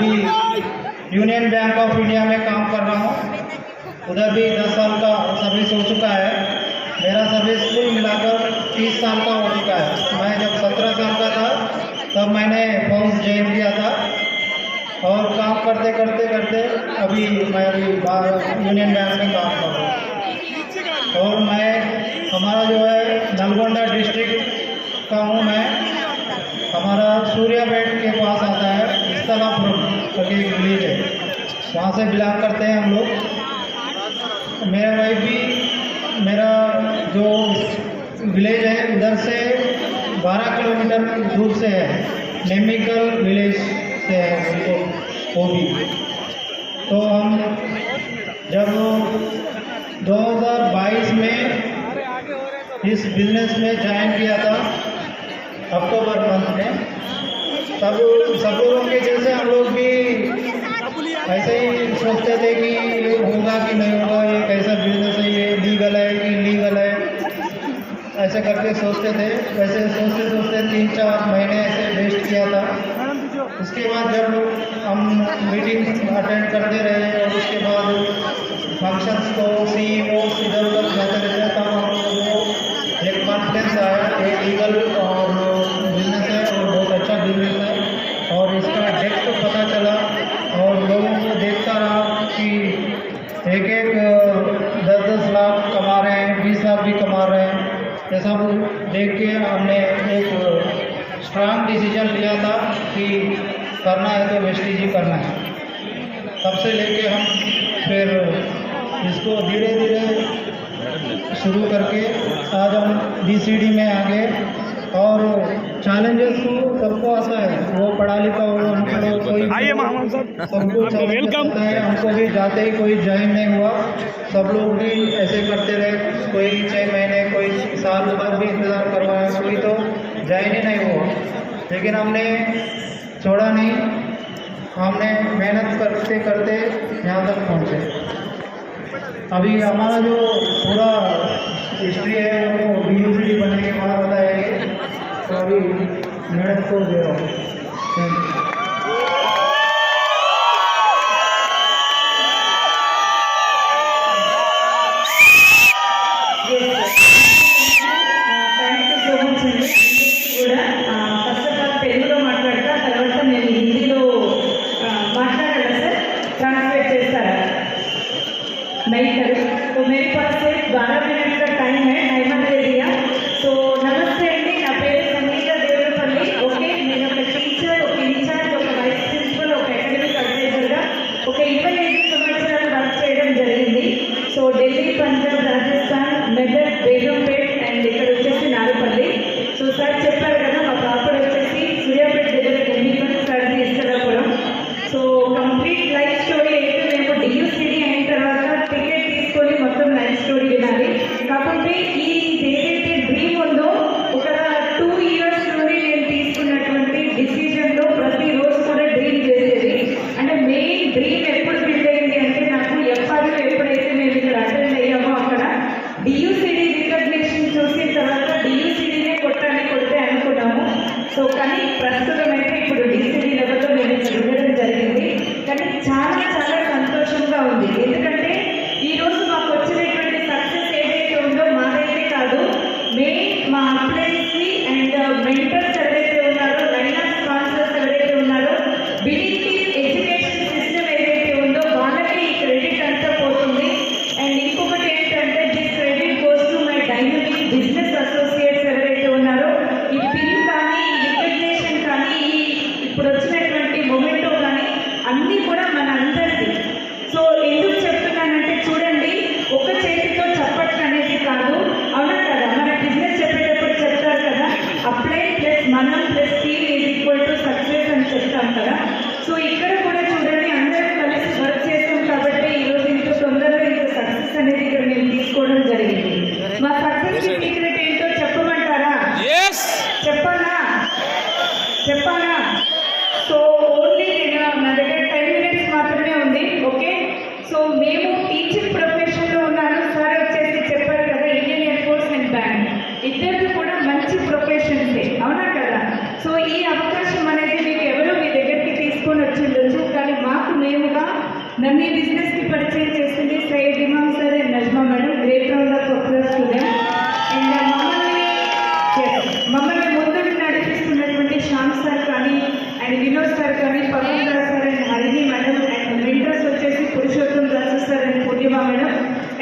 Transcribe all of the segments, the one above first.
अभी union bank of India में काम कर रहा हूँ। उधर भी 10 साल का सर्विस हो चुका है। मेरा सर्विस कुल मिलाकर 30 साल का हो चुका है। मैं जब 17 साल का था तब मैंने फौज ज्वाइन किया था और काम करते करते करते अभी मैं यूनियन बैंक में काम कर रहा हूँ। और मैं हमारा जो है नलगोंडा डिस्ट्रिक्ट का हूँ मैं। हमारा सूर्यापेट के पास आता है, इस्तलापुरम करके एक विलेज है, वहाँ से बिलोंग करते हैं हम लोग। मेरा भाई भी, मेरा जो विलेज है उधर से 12 किलोमीटर दूर से है, नेमिकल विलेज से है वो भी। तो हम जब 2022 में इस बिज़नेस में ज्वाइन किया था अक्टूबर मंथ में, तब सब लोगों के जैसे हम लोग भी ऐसे ही सोचते थे कि ये होगा कि नहीं होगा, ये कैसा बिजनेस है, ये लीगल है कि इलीगल है, ऐसे करके सोचते थे। वैसे सोचते सोचते 3-4 महीने ऐसे वेस्ट किया था। उसके बाद जब हम मीटिंग अटेंड करते रहे और उसके बाद फंक्शंस को CEO इधर उधर जाते रहते, तब हम लोगों को एक कॉन्फिडेंस आया कि लीगल और बिजनेस है और बहुत अच्छा बिजनेस है। और इसका डेप्थ पता चला और लोगों को देखता रहा कि एक 10-10 लाख कमा रहे हैं, 20 लाख भी कमा रहे हैं। ये सब देख के हमने एक स्ट्रांग डिसीजन लिया था कि करना है तो वेस्टेज ही करना है। तब से लेके हम फिर इसको धीरे धीरे शुरू करके आज हम DCD में आ गए। और चैलेंजेस को सबको आता है, वो पढ़ा लिखा हो, अनपढ़ हो, कोई सबको चैलेंज आता है। हमको भी जाते ही कोई ज्वाइन नहीं हुआ, सब लोग भी ऐसे करते रहे, कोई 6 महीने, कोई साल भर भी इंतज़ार करवाया, कोई तो ज्वाइन ही नहीं हुआ। लेकिन हमने छोड़ा नहीं, हमने मेहनत करते करते यहाँ तक पहुँचे। अभी हमारा जो पूरा हिस्ट्री है वो DUCD बनने के बाद बताएंगे, तो अभी मैडम को दे रहा हूँ। ఫస్ట్ ఆఫ్ ఆల్ తెలుగులో మాట్లాడతా, తర్వాత నేను హిందీలో మాట్లాడాలా సార్, ट्रांसलेट చేస్తారా? नहीं सर, तो मेरे पास से 12 मिनट का टाइम है, टाइमर दे दिया। तो नमस्ते अंडी, ना पेరు సంగీత దేవరపల్లి। ఓకే, నేను ఒక టీచర్, ఒక ఇన్ఛార్జ్, ఒక వైస్ ప్రిన్సిపల్, ఒక అకాడమిక్ అడ్వైజర్గా ఒక 25 సంవత్సరాలు వర్క్ చేయడం జరిగింది। సో ఢిల్లీ, పంజాబ్, రాజస్థాన్, మెదక్, బేగంపేట్ అండ్ ఇక్కడ వచ్చేసి నారుపల్లి। సో సార్ చెప్పారు కదా, మా ప్రాపర్ వచ్చేసి సూర్యాపేట దగ్గర నెమ్మికల్, సర్ది ఇస్తరాపురం। సో కంప్లీట్ లైఫ్ స్టోరీ అయితే మేము DUCD అయిన తర్వాత టికెట్ తీసుకొని మొత్తం లైఫ్ స్టోరీ వినాలి। కాకపోతే ఈ ఏదైతే డ్రీమ్ ఉందో ఒక 2 ఇయర్స్ నుండి నేను తీసుకున్నటువంటి డిసిజన్లో ప్రతిరోజు కూడా డ్రీమ్ చేసేది। అంటే మెయిన్ డ్రీమ్ ఎప్పుడు బిల్డ్ అయింది అంటే, నాకు ఎఫ్ఆర్లో ఎప్పుడైతే మేము ఇక్కడ అటెండ్ అయ్యామో అక్కడ DUCD రికగ్నిషన్ చూసిన తర్వాత DUCDనే కొడితే అనుకున్నాము। సో కానీ ప్రస్తుతం అయితే ఇప్పుడు DCD లెవెల్లో మేము చూడడం జరిగింది। కానీ చాలా చాలా సంతోషంగా ఉంది, ఎందుకంటే ఈరోజు మాకు వచ్చినటువంటి సక్సెస్ ఏదైతే ఉందో మాదైతే కాదు, మెయిన్ మా అప్లైన్స్ని అండ్ మెంటర్స్ ఎవరైతే ఉన్నారో, లైన్ ఆఫ్ స్పాన్సర్స్ ఎవరైతే ఉన్నారో, బిలిటీ ఎడ్యుకేషన్ సిస్టమ్ ఏదైతే ఉందో వాళ్ళకి ఈ క్రెడిట్ అంతా పోతుంది। అండ్ ఇంకొకటి ఏంటంటే, this credit goes to my dynamic business associates ఎవరైతే ఉన్నారో, ఈ పిన్ కానీ, ఈ రికగ్నేషన్ కానీ, ఇప్పుడు వచ్చినటువంటి మొమెంటో కానీ అన్నీ కూడా మన అందరిది। సో ఎందుకు చెప్తున్నానంటే, చూడండి, ఒక చేతితో చప్పట్లు అనేది కాదు, అవునా కదా? మన బిజినెస్ చెప్పేటప్పుడు చెప్తారు కదా, అప్లై ప్లస్ మనం plus team is equal to success అని చెప్తాం కదా। సో ఇక్కడ కూడా చూడండి, అందరూ కలిసి వర్క్ చేస్తాం కాబట్టి ఈరోజు ఇంత తొందరగా ఇంత సక్సెస్ అనేది ఇక్కడ మేము తీసుకోవడం జరిగింది। మా సక్సెస్ సీక్రెట్ ఏంటో చెప్పమంటారా? చెప్పాలా? సో ఓన్లీ నా దగ్గర 10 minutes మాత్రమే ఉంది। ఓకే, సో నన్ను ఈ బిజినెస్కి పరిచయం చేసింది Syed Imam sir and Najma madam, great round of applause to them. And మమ్మల్ని ముందుకు నడిపిస్తున్నటువంటి శ్యామ్ సార్ కానీ అండ్ వినోద్ సార్ కానీ, Pavan Raj sir and Harini madam, and mentors వచ్చేసి Purushottam Raju sir and Purnima madam,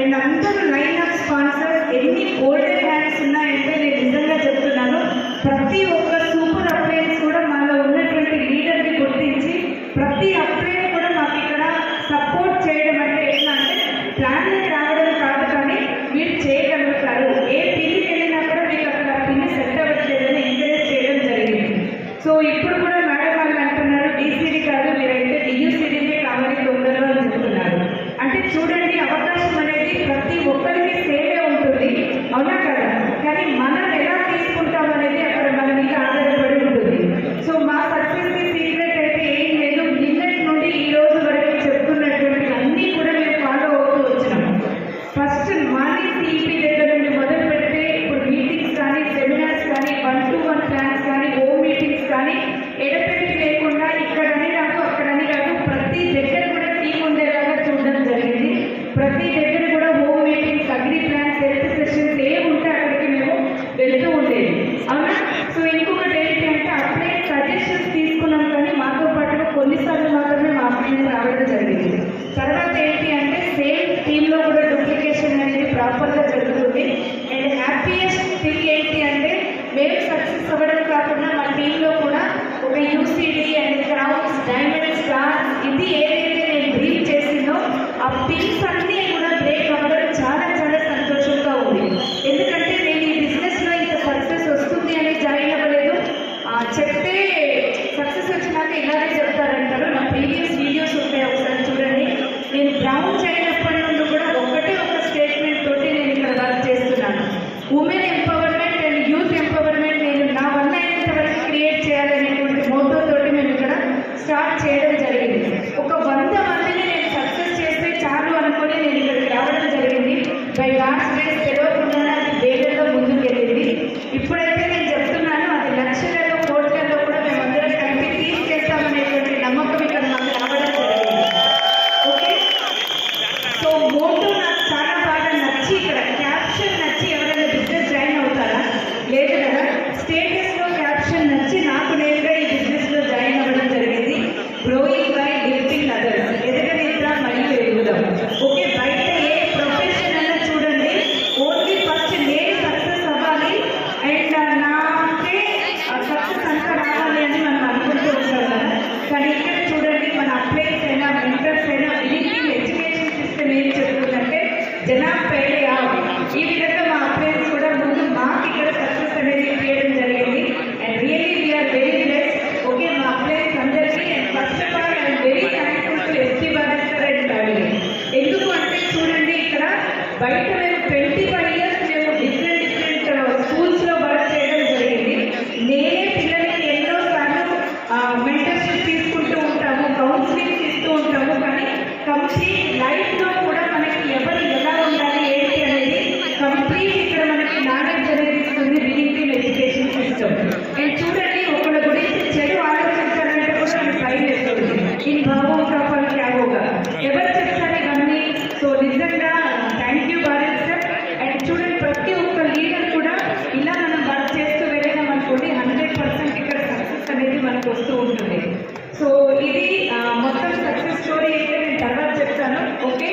and అందరూ లైన్ ఆఫ్ స్పాన్సర్స్. ఎన్ని గోల్డెన్ హ్యాండ్స్ ఉన్నాయంటే నేను నిజంగా చెప్తున్నాను, ప్రతి ఒక్క సూపర్ అప్లయన్స్ కూడా మాలో ఉన్నటువంటి లీడర్ని గుర్తించి ప్రతి అప్లయన్ కూడా మాకు ఇక్కడ సపోర్ట్ చేయడం అంటే ఎట్లా అంటే ప్లాన్కి రావడం కాదు, కానీ మీరు చేయగలుగుతారు. ఏ పిన్నికి వెళ్ళినా కూడా మీకు అక్కడ పిన్ని సెట్ అవ్వట్లేదని ఎంకరేజ్ చేయడం జరిగింది. సో ఇప్పుడు కూడా మేడం వాళ్ళు అంటున్నారు డీసీడీ కాదు, మీరైతే డియూసీడీనే కావాలి తొందరలో అని చెప్తున్నారు. అంటే చూడండి, అవకాశం అనేది ప్రతి ఒక్కరికి సేవే ఉంటుంది, అవునా కదా? కానీ మనం ఎలా తీసుకుంటాం అనేది అక్కడ మన మీద ఆధారపడి ఉంటుంది. సో మా సక్సెస్కి సీక్రెట్ అయితే ఏం లేదు, నిన్నటి నుండి ఈ రోజు వరకు చెప్తున్నటువంటి అన్నీ కూడా మేము ఫాలో అవుతూ వచ్చినాము. ఫస్ట్ మార్నింగ్ టీపీ దగ్గర నుండి మొదలు పెడితే ఇప్పుడు మీటింగ్స్ కానీ, సెమినార్స్ కానీ, 1-to-1 ప్లాన్స్ కానీ, హోమ్ మీటింగ్స్ కానీ ఎడపెట్టి లేకుండా ఇక్కడని కాదు అక్కడని కాదు ప్రతి దగ్గర కూడా టీం ఉండేలాగా చూడడం జరిగింది. ప్రతి దగ్గర కూడా home meetings, agri plans, health sessions ఏ ఉంటే అక్కడికి మేము వెళ్తూ ఉండేది, అవునా? సో ఇంకొకటి ఏంటి అంటే అప్లై సజెషన్స్ తీసుకున్నాం, కానీ మాతో పాటుగా కొన్నిసార్లు మాత్రమే మా అప్లైన్స్ రావడం జరిగింది. తర్వాత ఏంటి అంటే సేమ్ టీంలో కూడా డూప్లికేషన్ అనేది ప్రాపర్గా జరుగుతుంది. అండ్ హ్యాపీయెస్ట్ థింగ్ ఏంటి అంటే మేము సక్సెస్ అవ్వడం కాకుండా మా టీంలో కూడా ఒక UCD and crowns, diamond stars, ఇది ఏదైతే నేను డ్రీమ్ చేసిందో ఆ పిన్స్ అన్నీ కూడా బ్రేక్ అవ్వడం చాలా చాలా సంతోషంగా ఉంది. ఎందుకంటే నేను ఈ బిజినెస్లో ఇంత సక్సెస్ వస్తుంది అని జాయిన్ అవ్వలేదు. చెప్తే సక్సెస్ వచ్చినాక ఇలాగే చెప్తారంటారు. నా ప్రీవియస్ వీడియోస్ ఉంటాయి, ఒకసారి చూడండి. నేను బ్రౌన్ చేయనప్పటి నుండి కూడా ఒకటే ఒక స్టేట్మెంట్ తోటి నేను ఇక్కడ వర్క్ చేస్తున్నాను. Women empowerment and youth empowerment నేను నా వల్ల అయినంత వరకు క్రియేట్ చేయాలనేటువంటి మోటో తోటి మేము ఇక్కడ స్టార్ట్ చేయడం జరిగింది. ఒక 100 మందిని నేను సక్సెస్ చేస్తే చాలు అనుకొని నేను ఇక్కడికి రావడం జరిగింది. బై గాడ్స్ గ్రేస్ తెలియకుండానే అది వేగంగా ముందుకు వెళ్ళింది. ఇప్పుడైతే నేను చెప్తున్నాను, అది లక్షలలో కోట్లలో కూడా మేమందరం కలిపి తీసుకెళ్తామనేటువంటి నమ్మకం ఇక్కడ మాకు రావడం జరిగింది. ఓకే, సో మోటో నాకు చాలా బాగా నచ్చి, ఇక్కడ క్యాప్షన్ నచ్చి ఎవరైనా బిజినెస్ జాయిన్ అవుతారా? లేదు కదా. స్టేటస్లో క్యాప్షన్ నచ్చి నాకు నేరుగా ఈ బిజినెస్లో జాయిన్ అవ్వడం జరిగింది. గ్రోయింగ్ బై లిఫ్టింగ్ అదర్స్, ఎదగనిద్దాం మరియు ఎదుగుదాం. ఓకే, బయట ఏ ప్రొఫెషన్ అయినా చూడండి, ఓన్లీ ఫస్ట్ నేను సక్సెస్ అవ్వాలి అండ్ నాకే సక్సెస్ అంతా రావాలి అని మనం అనుకుంటూ ఉంటాం కదా. కానీ ఇక్కడ చూడండి, మన అప్లైన్స్ అయినా మెంటర్స్ అయినా బిలీవింగ్ ఎడ్యుకేషన్ సిస్టమ్ ఏం చెప్తుందంటే జనాబ్ పెళ్ళి ఈ విధంగా మా అప్లైన్స్ కూడా ముందు మాకు ఇక్కడ సక్సెస్ అనేది చేయడం జరిగింది. And really we are very bless. Okay, మా అప్లైన్స్ అందరికీ and first of all I'm very thankful to S P Baleshwar and family. ఎందుకు అంటే చూడండి, ఇక్కడ బయట మేము 25 years మేము డిఫరెంట్ స్కూల్స్లో వర్క్ చేయడం జరిగింది. నేనే పిల్లలకి ఎన్నోసార్లు మెంటర్షిప్ తీసుకుంటూ ఉంటాము, కౌన్సిలింగ్ ఇస్తూ ఉంటాము, కానీ కంప్లీట్ లైఫ్లో కూడా మనకి ఎవరు ఎలా ఉండాలి ఏంటి అనేది కంప్లీట్ ఇక్కడ మనకి నాలెడ్జ్ అనేది ఇస్తుంది బిలీవింగ్ ఎడ్యుకేషన్ సిస్టమ్. అండ్ చూడండి, ఒకళ్ళ గురించి చెడు ఆలోచించాలంటే కూడా మనకి భయం వేస్తుంది. ఇన్ భావం కాపాలి క్యాబోగా ఎవరు చెప్తారు ఇవన్నీ? సో నిజంగా thank you Bharat sir. And చూడండి, ప్రతి ఒక్క లీడర్ కూడా ఇలా మనం వర్క్ చేస్తూ వెళ్ళినాం అనుకోండి, 100% ఇక్కడ సక్సెస్ అనేది మనకు వస్తూ ఉంటుంది. సో ఇది మొత్తం సక్సెస్ స్టోరీ అయితే నేను తర్వాత చెప్తాను. ఓకే,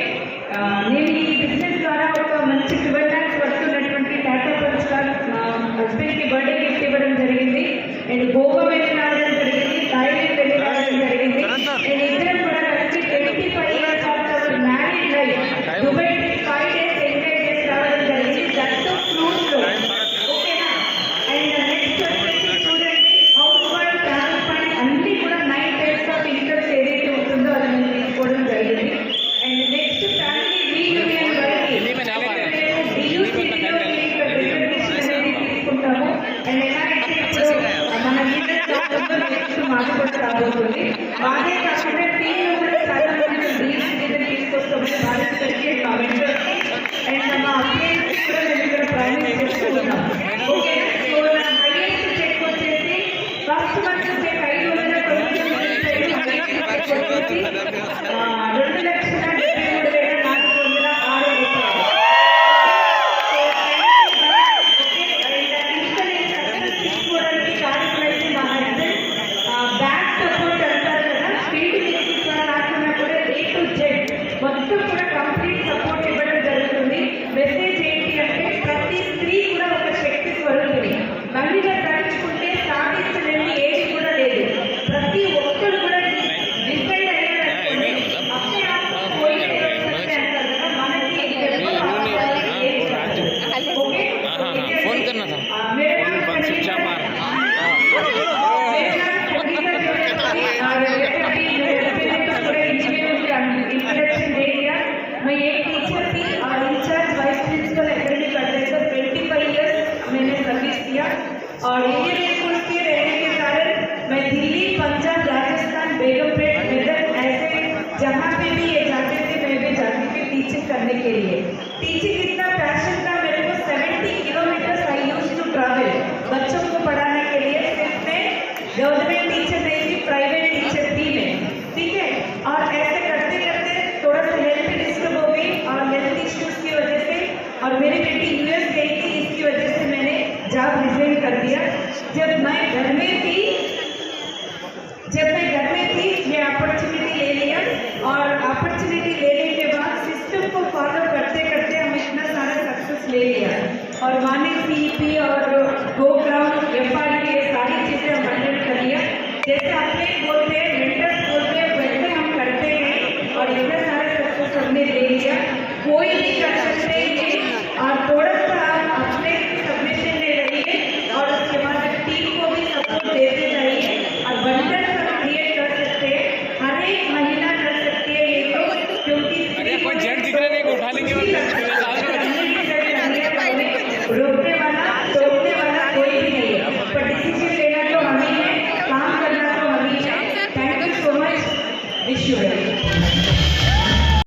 और इंडियन स्कूल के रहने के कारण मैं दिल्ली, पंजाब, राजस्थान, बेगमपेट, मेरठ ऐसे जहाँ पे भी ये जाते थे मैं भी जाती थी टीचिंग करने के लिए। टीचिंग इतना पैशन था मेरे को, 70 kilometre I used to travel बच्चों को पढ़ाने के लिए। सिर्फ मैं गवर्नमेंट टीचर नहीं थी, प्राइवेट टीचर थी मैं, ठीक है। और ऐसे करते करते थोड़ा सा हेल्थ डिस्टर्ब हो गई और हेल्थ इश्यूज की वजह से, और मेरी बेटी यूएस गई थी, इसकी वजह से मैंने जॉब रिजाइन कर दिया। जब मैं घर में थी ये अपॉर्चुनिटी ले लिया, और अपॉर्चुनिटी लेने के बाद सिस्टम को फॉलो करते करते हम इतना सारा सक्सेस ले लिया। और मानिक सीईपी और गो ग्राउंड एफआरडी ये सारी चीज़ें हम अटेंड कर लिया। जैसे अपने बोलते हैं मेंटर्स बोलते हैं, वैसे हम करते हैं और इतना सारा सक्सेस हमने ले लिया। कोई भी कर सकते हैं और